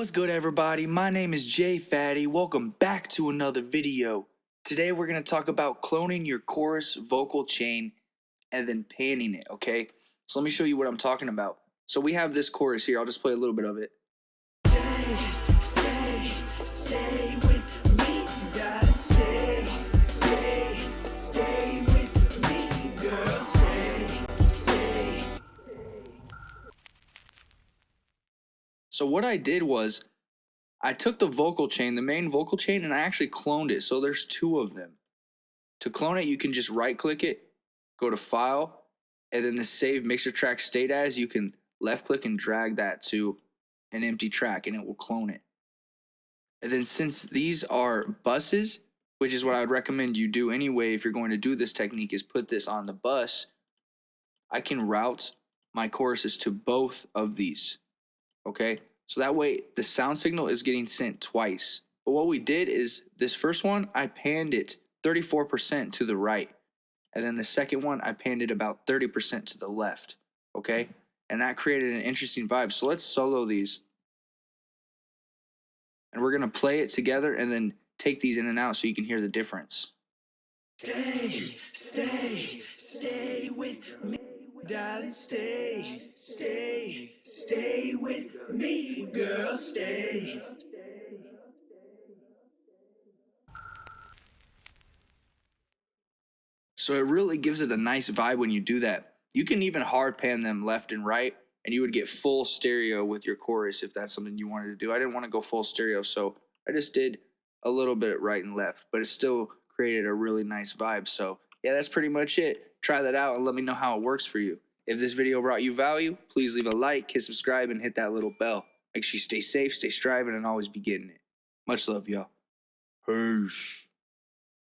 What's good, everybody? My name is Jay Fatty. Welcome back to another video. Today we're going to talk about cloning your chorus vocal chain and then panning it, okay? So let me show you what I'm talking about. So we have this chorus here. I'll just play a little bit of it. Stay with me, darling. Stay with me, girl. Stay. So what I did was I took the vocal chain, the main vocal chain, and I actually cloned it. So there's two of them. To clone it, you can just right click it, go to File, and then the Save Mixer Track State As, you can left click and drag that to an empty track and it will clone it. And then since these are buses, which is what I would recommend you do anyway if you're going to do this technique, is put this on the bus, I can route my choruses to both of these, okay? So that way the sound signal is getting sent twice. But what we did is this first one, I panned it 34% to the right. And then the second one, I panned it about 30% to the left, okay? And that created an interesting vibe. So let's solo these. And we're gonna play it together and then take these in and out so you can hear the difference. Stay with me, darling. Stay with me, girl. Stay. So it really gives it a nice vibe when you do that. You can even hard pan them left and right, and you would get full stereo with your chorus if that's something you wanted to do. I didn't want to go full stereo, so I just did a little bit right and left, but it still created a really nice vibe. So yeah, that's pretty much it. Try that out and let me know how it works for you. If this video brought you value, please leave a like, hit subscribe, and hit that little bell. Make sure you stay safe, stay striving, and always be getting it. Much love, y'all. Peace.